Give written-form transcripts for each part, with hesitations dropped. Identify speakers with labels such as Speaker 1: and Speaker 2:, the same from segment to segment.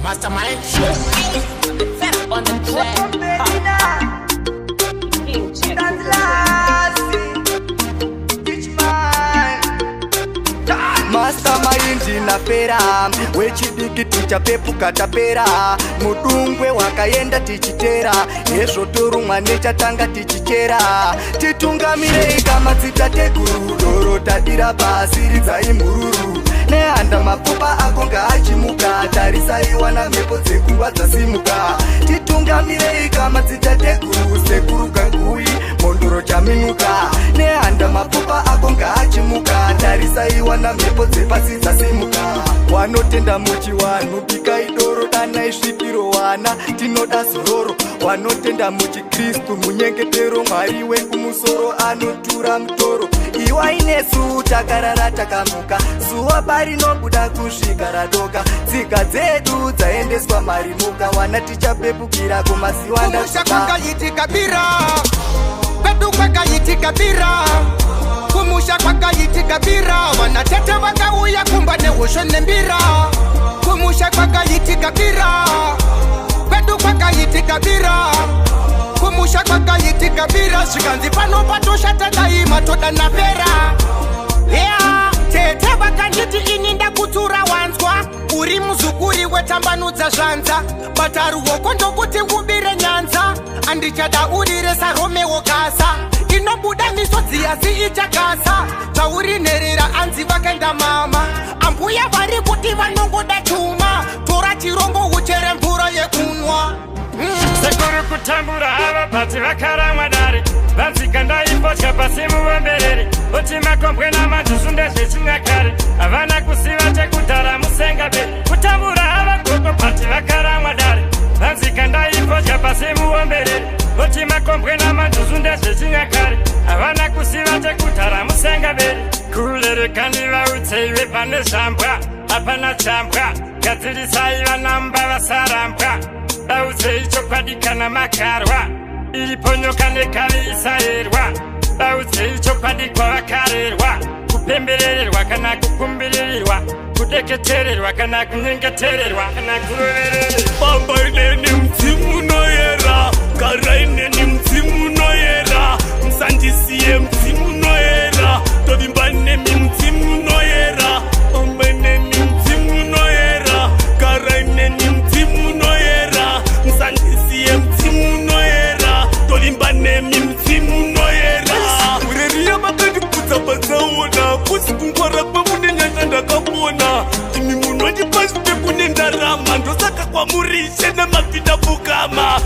Speaker 1: Mastermind on the track.
Speaker 2: Mastermind inapera wechidiki tichapepuka tapera mudungwe wakaenda tichitera nezvotorumwa nechatanga tichichera titungamirei kama dzitateguru doro tadira pasi ridzai mhururu nehanda mapfupa ako ngaachimuka tarisaiwana mhepo dzekuva dzasimuka titungamirei kama dzitateguru sekuru kangui mondoro chaminuka nehanda mapfupa ako ngaachimuka tarisaiwana mhepo dzepasi dzasimuka wanotenda muchiwanhu pikai doro dana isvipiro wana tinoda zororo wanotenda muchikristu munyengetero mwari wekumusoro anotura mutoro iwainesu takarara takamuka zuva parinobuda kusvika radoka tsika dzedu dzaendeswa marimuka wana tichapepukira kumasiwanda
Speaker 3: kwakayitika bira kwedu kwakayitika bira kumusha kwakayitika bira vanatete vakauya kumba nehosho nembira kumusha kwakayitika bira kwedu kwakayitika bira kumusha kwakayitika bira zvikanzi pano patoshata daima toda napera yeah. Tete vakanditi ini ndakutura wanzwa uri muzukuri wetambanudza zvanza bata ruoko ndokuti ubire nyanza andichada urire saromeo gasa inobuda misodzi yasi ichagasa zvaurinherera anzi vakaenda mama ambuya vari kuti vanongoda chuma tora chirongo uchere mvura yekunwa
Speaker 4: sekuru kutambura hava bati vakaramwa dare vanzika ndaipotya pasi muvombereri oti makombwe namajusu ndezvechinyakare havana kusiva tekudhara musenga be kutambura hava goko bati vakaramwa dare vanzika ndaipotya pasi muvombereri oti makombwe namajusu ndezvechinyakare havana kusiva tekudhara musenga beri kulerekani vautseiwe pane zvambwa hapana chambwa gadzirisai vanamba vasarambwa daudzei chokwadi kana makarwa iripo nyoka nekare isaerwa daudzei chokwadi kwavakarerwa kupemberererwa kana kukumbiririrwa kudeketererwa kana kunyengetererwa kana kurovererwa
Speaker 5: pambaineni mdzimu unoyera garaineni mdzimu unoyera musandisiye mdzimu unoyera tovimbanemi mdzimu unoyera pambaineni mdzimu unoyera garaineni mdzimu unoyera musandisiye mdzimu unoyera tovimbanemi mdzimu unoyera ureriya makandikudza padzaona kusi kungwara pamune nyanja ndakapona imi munoti pasi pekune ndarama ndosaka kwamurishe nemapinda pfukama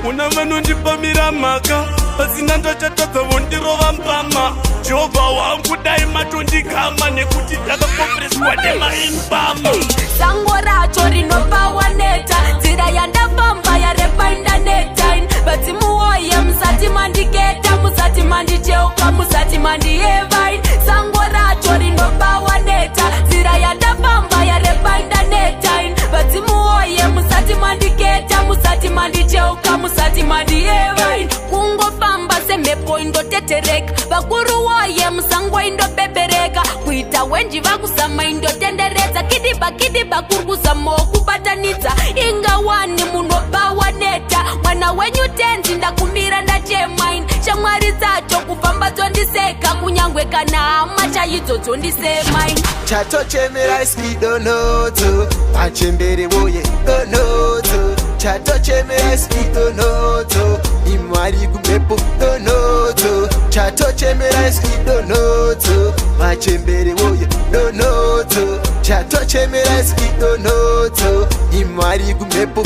Speaker 5: una vanondipamira mhaka pasina ndachatadza vondirova mpama jehovha wangu dai matondikama nekuti ndakapopreswa nemaimbama
Speaker 6: sango racho rinopawaneta nzira yandafamba yareba indanetine bati muoye musati mandiketa musati mandicheuka musati mandievaine sango racho rinopawaneta nzira yandafamba yareba indanetine bati muoye musati mandiketa musati mandicheuka musati mandievaine kungofamba semhepo indotetereka vakuru woye musango indopepereka kuita wenji vakusama indotenderedza kidiba kurikuzama wokubatanidza ingawani munobawaneta mwana wenyu tenzi ndakumira ndachemaini shamwari dzacho kufamba dzondiseka kunyangwe kana hama chaidzo dzondisemaini
Speaker 3: chatochemera iskidonoto machembere woye donoto chatochemera iskidonoto imwari kumhepo donoto chatochemera iskidonoto machembere woye donoto chatochemera iskidonoto imwari kumhepo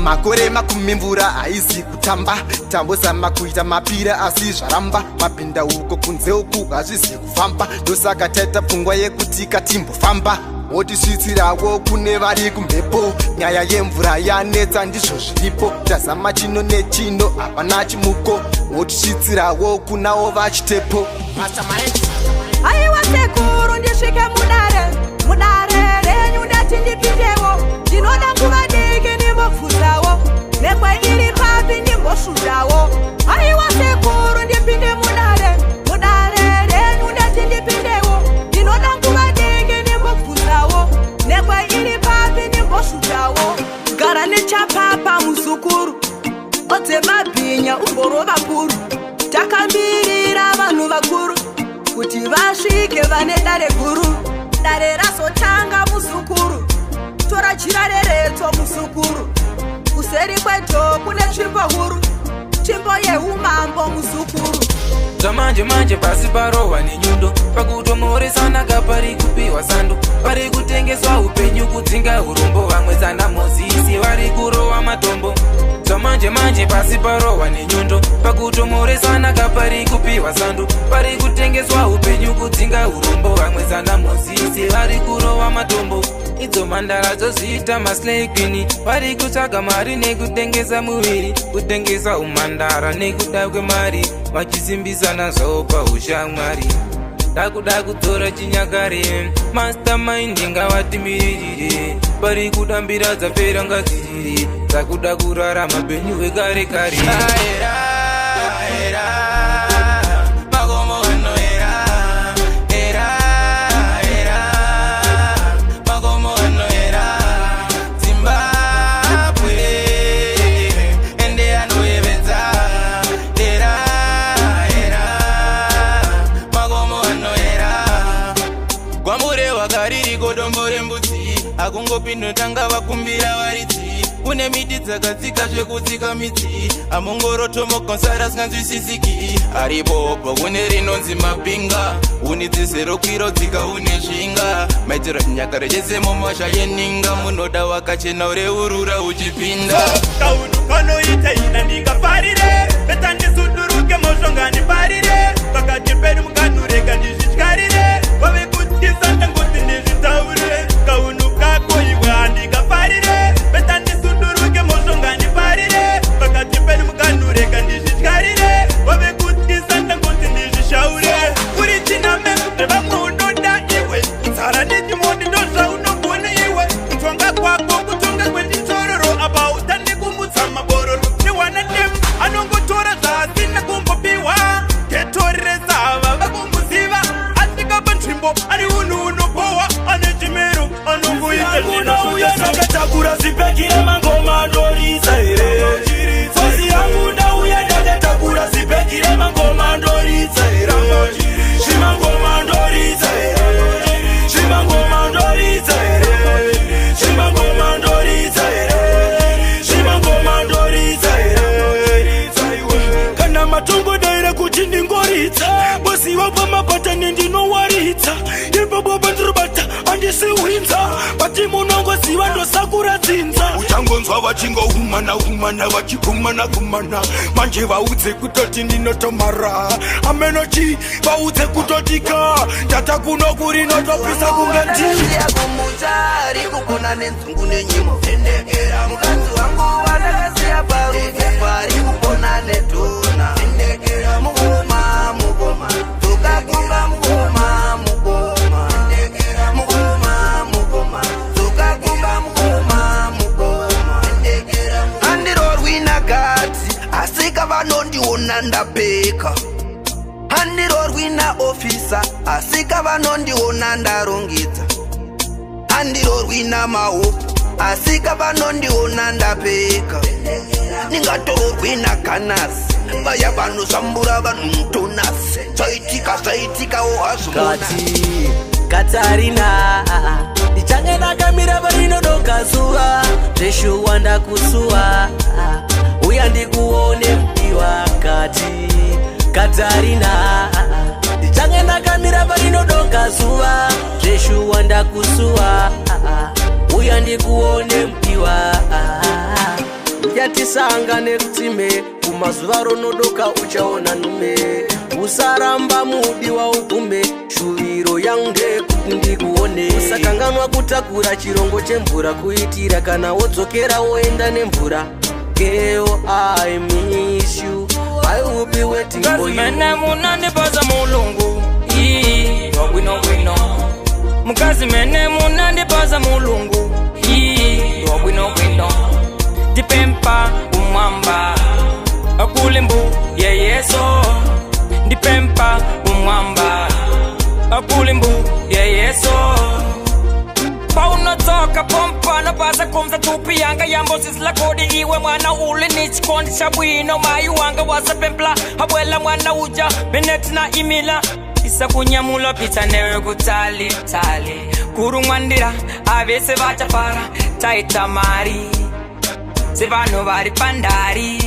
Speaker 3: makore makumi mvura haizi kutamba tambosama kuita mapira asi zvaramba mapinda uko kunze uku hazvizi kufamba ndosaka taita pfungwa yekuti katimbofamba wotisvitsirawo kune vari kumhepo nyaya yemvura yanetsa ndizvo zviripo tazama chino nechino hapana chimuko wotisvitsirawo kunavo vachitepo
Speaker 7: aiwa sekuru ndisvike mudare renyu ndati ndipindewo ndinoda nguva diki ndimbobvunzawo mhekwe iri papi ndimbosvudawo aiwa sekuru ndipinde mudare renyu ndati ndipindewo ndinoda nguva diki ndimbobvunzawo mhekwe iri papi ndimbosvudawo vatoro vakuru takamirira vanhu vakuru kuti vasvike vane dare guru. Dare razotanga musukuru, tora jira rereto musukuru. Kuseri kweto kune tsvimbo huru, tsvimbo yeumambo musukuru.
Speaker 8: Zvamanje manje pasi parohwa nenyundo, pakutomoresana kapari kupiwa sando, pari kutengeswa upenyu kudzinga urombo, vamwe zana mozisi vari kurova matombo. Zvamanje manje pasi parohwa nenyundo, pakutomoresana kapari kupiwa sando, pari kutengeswa upenyu kudzinga urombo, vamwe zana mozisi vari kurova matombo. Idzo mandara dzozviita maslay queen, vari kutsvaga mari nekutengesa muviri, kutengesa umandara nekuda kwemari, vachisimbisana zvavo paushamwari. Dakuda kudzora chinyakare, mastermind ngavatimirire, pari kudambira dzapera ngadzirire, dakuda kurarama penyu vekare kare.
Speaker 9: Akungopinda tanga vakumbira varidzi, une miti dzakatsika zvekutsika midzi, amongorotomokonsara singanzwisisiki. Aripopo kune rinonzi mapinga, unidzizero kwiro dzika une zvinga, maitiro chinyakare chese mumasha yeninga, munoda wakachena ureurura uchipinda.
Speaker 5: Kaunu kanoita ina ndingafarire, beta ndisuduruke moshonga ndiparire, pakati pedu mukanureka ndizvityaririre, vave kutisa ndangoti ndizvitaure. Kaunu kako iwe andingafarire, beta ndisuduruke moshonga ndiparire, pakati pedu mukanureka ndizvityaririre, vave kutisa ndangoti ndizvishaure. Uri chiname zvevamwe unoda iwe, nzara nechimondi ndozvaunogona iwe, kutonga kwako kutonga kwechitororo, apa utande kumutsa mabororo. Niwana demu anongotora zvaasina kumbopiwa, ketoresa vava kumuziva, asikapa nzvimbo ari unhu unopohwa, ane chimero anongoita
Speaker 10: uya ndakatakura zipekire mangoma ndorisa here. Fosi yangu ndauya ndakatakura zipekire mangoma ndorisa here. Shimangoma ndorisa here. Shimangoma ndorisa here. Shimangoma ndorisa here. Shimangoma ndorisa here. Kana matongo daira kuti ndingoritsa, bosi wapa mapata nendinowaritsa, ipapo pandurubata andisiwinza, bati munongoziva ndosakura dzinza. Uchangonzwa vachingohumana humana vachigumana gumana, manje vaudze kutoti ndinotomara, amenochi vaudze kutotika, tata kuno kuri notopisa kunge
Speaker 2: ndiya kumuchari kugona nenzungu nenyimo, tendekera mukadzi wangu vanakasiya parudzi, pari kugona netuna, tendekera mukoma mukoma, tukakunga mukoma mukoma, tendekera mukoma mukoma, tukakunga mukoma mukoma, tendekera mukoma. Andirorwina gati asika vanondiona ndapeka, andirorwina ofisa asika vanondiona ndarongedza, andirorwina mahopu asika vanondiona ndapeka, ningatororwina ganasi vaya vanozvambura vanhu mutonasi, zvaitika ohazvimona.
Speaker 11: Katarina ndichange ndakamira parinodoka zuva, zveshuwa ndakusuwa, uya ndikuone mudiwa. Kati Katarina ndichange ndakamira parinodoka zuva, zveshuwa ndakusuwa, uya ndikuone mudiwa. Yatisangane rutime, kumazuva ronodoka uchaona nume, usaramba mudiwa ugume, shuviro yange kuti ndikuone. Usakanganwa kutakura chirongo chemvura, kuitira kana wodzokera woenda nemvura. Girl, I miss you, I will be waiting for you.
Speaker 4: Mene munandipaza mulungu, wabwino. Mukazi mene munandipaza mulungu, wabwino. Dipempa umwamba, akulimbu yeyeso. Dipempa umwamba, akulimbu yeyeso. Paunoto
Speaker 12: wakapompa nabasa kumza tupi yanga yambosisila kodi iwe mwana uli nichikondi cha bwino mai wanga wasapempla habwela mwana uja benetina imila isa kunyamula pita newe kutali tali kurumwandira avese vachafara taita mari sevano vari pandari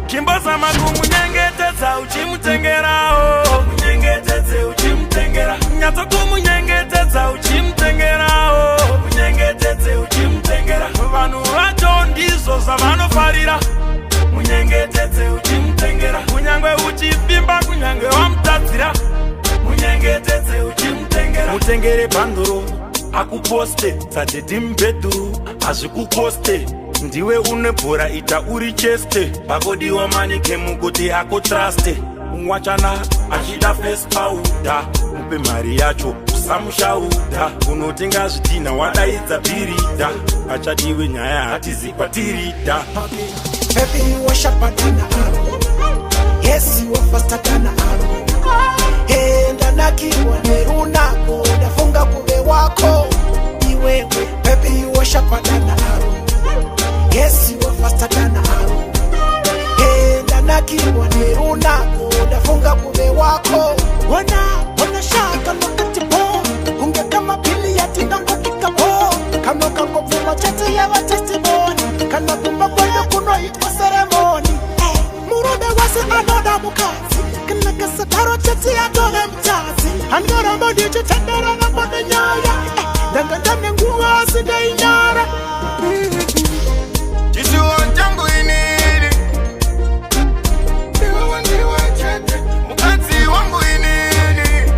Speaker 10: Kimboza magumu nyengeteza uchimutengerao Munyengeteze uchimutengera Nyatokumu nyengeteza uchimutengerao Munyengeteze uchimutengera Vanu vacho ndizo zavanofarira Munyengeteze uchimutengera Kunyangwe uchipimba kunyangwe wamutadzira Munyengeteze uchimutengera Mutengere bandoro akuposte Tateti mbeduru azvikukoste Ndiwe unebhora ita uri cheste Pakodiwa manike mukuti ako traste Mwachana achida face powder Upe mari yacho usamushauda Unotenga zvitina wadaidza birida Achadiwe nyaya hatizi kwatirida
Speaker 13: Baby you wash up than arrow Yes you are faster than arrow Henda nakiwa nerunako Nafunga kube wako Iwewe Baby you wash up than arrow Yes, you are faster than an arrow. Hey, nanakiwa nerunako, nafunga kube wako. Wana shaka lokati po, unge kama pili ya tindango kikapo. Kano kango puma chate ya wa testimony, kana kumba kwendo kuno iko ceremony. Murude wase anoda mukazi, kana kasa taro chate ya dole mtazi. Angara mbodi chutendera na mbode nyaya, danga ndamne nguwa asida inyara.
Speaker 3: Isi wanjangu inini Iwe ndiwe chete Mukati wangu inini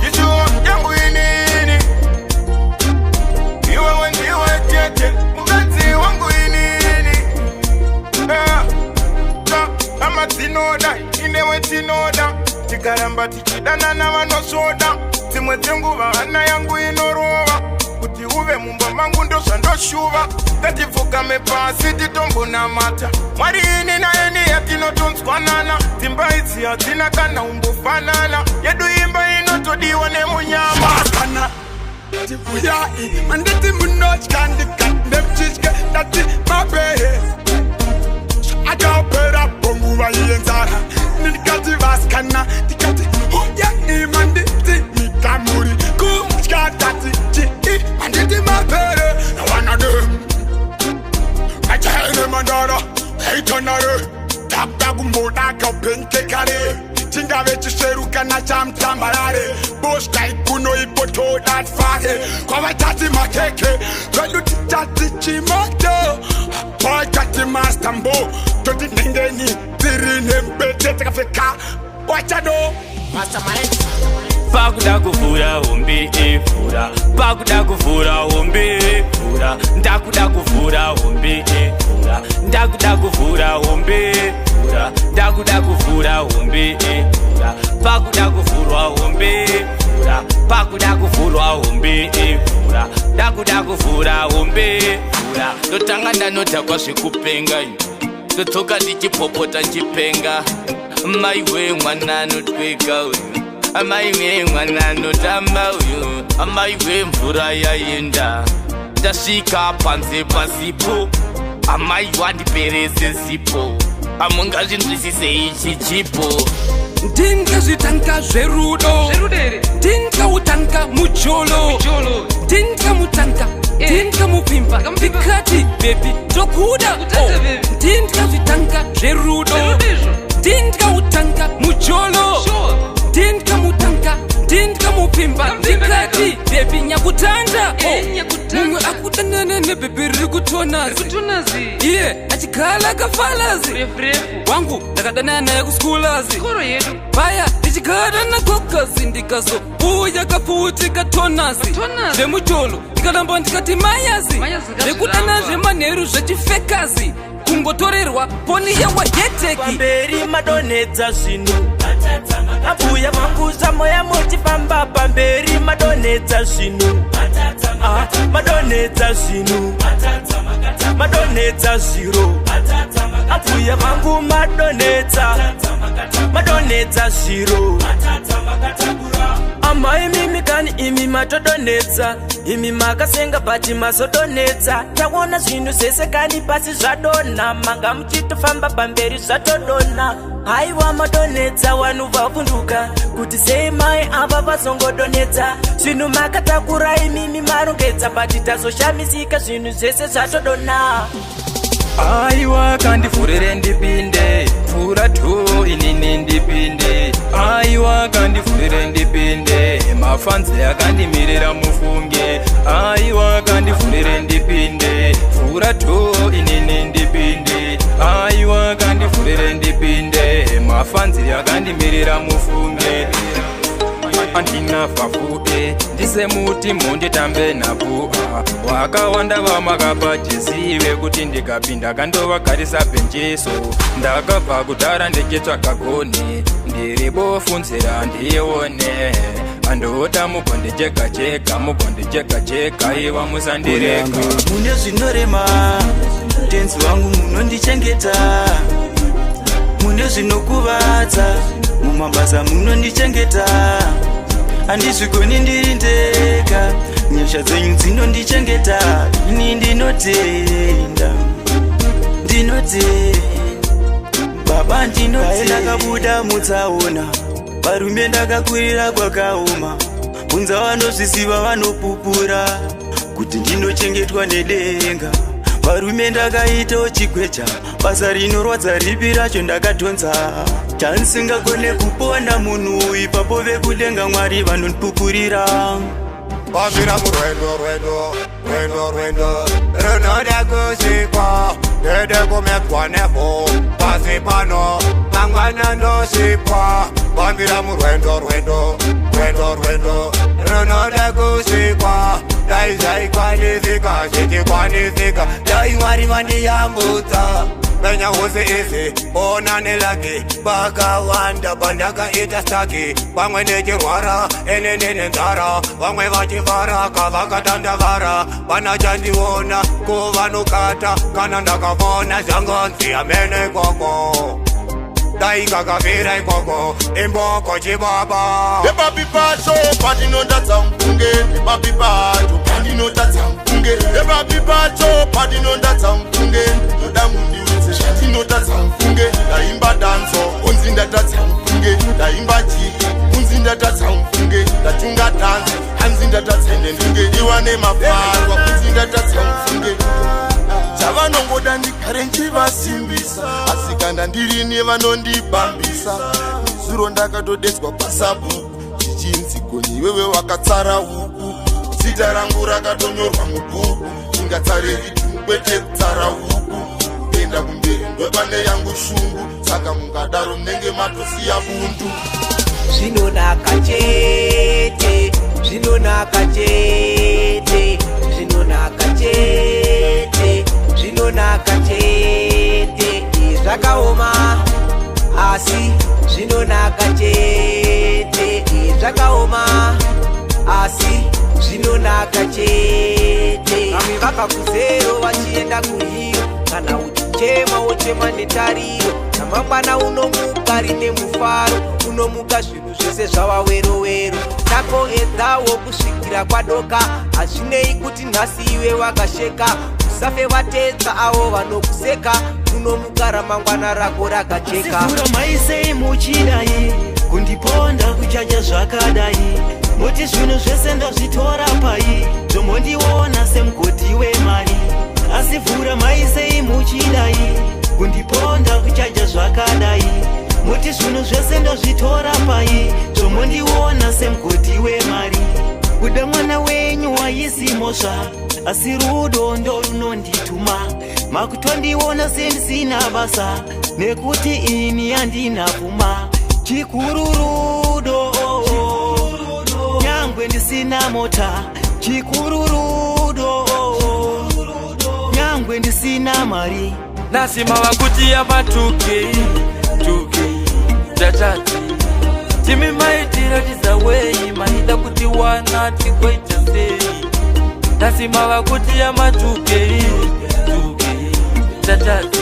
Speaker 3: Isi wanjangu inini Iwe ndiwe chete Mukati wangu inini Ama tinoda Inewe tinoda Tikaramba tichidana na wanosoda Timwe tengu vana yangu inorowa Kuti uve mumba mangu ndosha ndoshuva Tatifuka mepasi titombo na mata Mwari ini na eni ya tinotonskwanana Timba isi ya tina kana umbufanana Yedu imba inotodiwa ne munyama Maskana Tifuya i Manditi munoch kandi katnem chichke Tati mabehe Agapera pongu wa yenzara Nikati vaskana Tikati huya i manditi mikamuri Kumchka tati Manditi mapere na wana dem Majahene mandara Heitanare Tapta kumboda ka penke kare Tinga vechi sheruka na chamtambarare Boshka ikuno ipoto dat fare Kwa watati makeke Twelu titati chimoto Boy kati mastambo Toti nengeni Tirine mbete tekafeka Wachado Mastermind
Speaker 14: Pakuda kufura umbi ifura Pakuda kufura umbi ifura Ndakuda kufura umbi ifura Ndakuda kufura umbi ifura Ndakuda kufura umbi ifura Pakuda kufura umbi ifura Pakuda kufura umbi ifura Ndakuda kufura umbi ifura Ndotanga ndanota zvekupenga Ndotoka ndichipopota nchipenga Maiwe mwana notweka Amaiwe mwana notamba uyu Amaiwe mvura yaenda Ndasvika panze pasipo Amaiwa ndiperese sipo Amungazvinzwisise ichi chipo
Speaker 8: Ndingazvitanga zverudo Ndingautanga mujolo Ndingamutanga Ndingamupimba Ndikati baby tokuda Ndingazvitanga zverudo Ndingautanga mujolo Ndingamutanga Ndingamupimba Ndikati baby nyakutanda Mumwe akutanana nebaby rikutonazi Iye achikhala kafalazi Wangu ndakadanana naye kuskulazi Paya ndichigara nakokazi Ndikazo uya kaputi katonazi Zvemujolo ndikalamba ndikati mayazi Zvekudana zvemanheru zvechifekazi Kungotorerwa poni yewa heteki
Speaker 10: Pamberi madonedza zvinu Abuya manguza moya muchifamba Pamberi madonedza zvinu Madonedza zvinu Madonedza zviro Abuya mangu madonedza Madonedza zviro
Speaker 12: amai mimi kani imi matodonetsa imi makasenga bati masodonetsa taona zvinhu zvese kani pasi zvadonha manga muchitofamba pamberi zvatodonha haiwa madonetsa vanhu vavhunduka kuti sei mai ava vazongodonetsa zvinhu makatakura imimi marongedza bati tazoshamisika zvinhu zvese zvatodonha
Speaker 8: aiwa kandivhurire ndipinde pfura tu inini ndipinde aiwa kandivhurire ndipinde mafanzi akandimirira mufunge aiwa kandivhurire ndipinde pfura tu inini ndipinde aiwa kandivhurire ndipinde mafanzi akandimirira mufunge andina vhafude ndise muti munditambe napo wakawanda vamakapa jezive kuti ndikapinda kandovagarisa bhenjeso ndakabva kudhara ndichitsvaga goni ndiri bofunzira ndione andoda mugonde jega jega mugonde jega jega iva musandireka
Speaker 5: mune zvinorema tenzi wangu munondichengeta mune zvinokuvadza mumabasa munondichengeta handizvigoni ndiri ndega nyasha dzenyu dzinondichengeta ini ndinotenda baba ndinotenda ndakabuda mutsaona varume ndakakurira kwakaoma bunza vanozvisiva vanopupura kuti ndinochengetwa nedenga varume ndakaitawo chigwecha basa rinorwadza ripi racho ndakatonza chanisingagone kupona munhu ipapo vekudenga mwari vanondipupurira
Speaker 15: Bambira murwendo runoda kusikwa dede kumekwa nepo pasi pano mangwana ndosikwa Bambira murwendo runoda kusikwa dai zvaikwanisika zvichikwanisika dai mwari vandiyambutsa menya hose ese ona nelake vakawanda pandakaita staki vamwe nechirwara ene nenzara vamwe vachivhara kavakatandavara vana chandiona kuvanokata kana ndakavona zvangonzi amene ikoko dai kakavira ikoko imboko chibaba
Speaker 16: epapi pacho pandinondatsa mfunge epapi pacho pandinondatsa mfunge epapi pacho pandinondatsa mfunge ndoda mundiudze zvatinondatsa mfunge ndaimba danzo unzi ndatatsa mfunge ndaimba chiki unzi ndatatsa mfunge ndatunga dhanzi hanzi ndatatsa ndendinge iwane mafarwa unzi ndatatsa mfunge chavanongoda ndigare nchivasimbisa asi kanda ndiri nevanondibambisa zuro ndakatodetswa pasabu chichinzi goni iwewe wakatsara huku zita rangu rakatonyorwa mubhuku ingatsareri kwete kutsara huku enda kumberi ndwepane yangu shungu saka mungadaro munenge matosiya bundu
Speaker 11: zvinonaka chete zvinonaka chete zvinonaka chete zvinonaka chete zvakaoma asi zvinonaka chete zvakaoma asi zvinonaka chete vamwe vakakuzero vachienda kuhiro kana uchichema wochema netariro namangwana unomuka rine mufaro unomuka zvinhu zvese zvavawerowero takoedzawo kusvikira kwadoka hazvinei kuti nhasi iwe wakasheka usafe watedza avo vanokuseka unomuka ramangwana rako rakajeka
Speaker 10: asifura maisei muchidai kundiponda kuchaja zvakadai moti zvinhu zvese ndazvitora pai zvomondiona semugoti wemari asifura maisei muchidai kundiponda kuchaja zvakadai moti zvinhu zvese ndazvitora pai zvomondiona semugoti wemari kuda mwana wenyu waisimosva asi rudo ndo runondituma makutondiona sendisina basa nekuti ini handina pfuma chikuru rudo nyangwe ndisina mota chikuru rudo nyangwe ndisina mari
Speaker 8: nasima vakuti yamatuke tatati timi maitiratidza wei maida kuti wana tikwaita sei nasima vakuti yamatuke tatati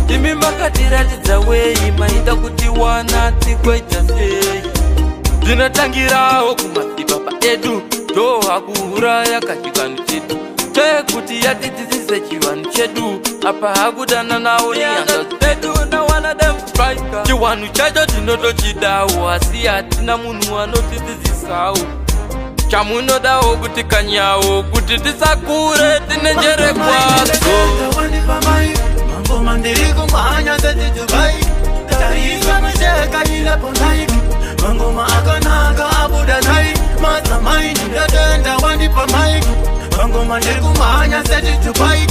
Speaker 8: timi makatiratidza wei maida kuti wana tikwaita sei Dzinotangirawo kumadzibaba edu ndohakuuraya kachivanhu chedu tekuti yatidzidzise chivanhu chedu apa hakudana nawo nyanza dzedu nawana demstrika chivanhu chacho tinotochidawo asi hatina munhu anotidzidzisawo chamunodawo kuti kanyawo kuti tisakure tine njere kwadzo
Speaker 5: Mangoma ndiri kumhanya seti Dubai taiswa misheka ilapo Nike Mangoma akanaka abuda nai Mazamai ndindatenda wandipa Mike Mangoma ndiri kumhanya seti Dubai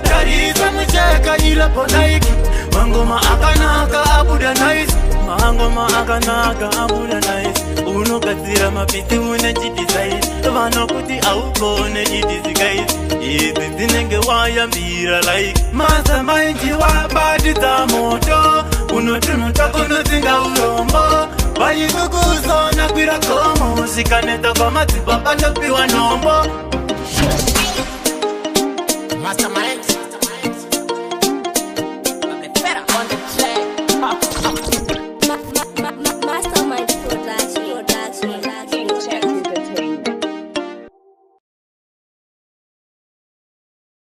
Speaker 5: taiswa misheka ilapo Nike Mangoma akanaka abuda nice Mangoma akanaka abuda nice Unogadzira mapiti une chidesign Vanokuti aukone chidiziguys Izi dzinenge wayambira like Mazamai ndiwabadidza moto Unotunuta kunotsinga urombo Vayikukuzona kwira komo Zvikaneta kwamadzibaba ndopiwa nombo
Speaker 3: Mastermind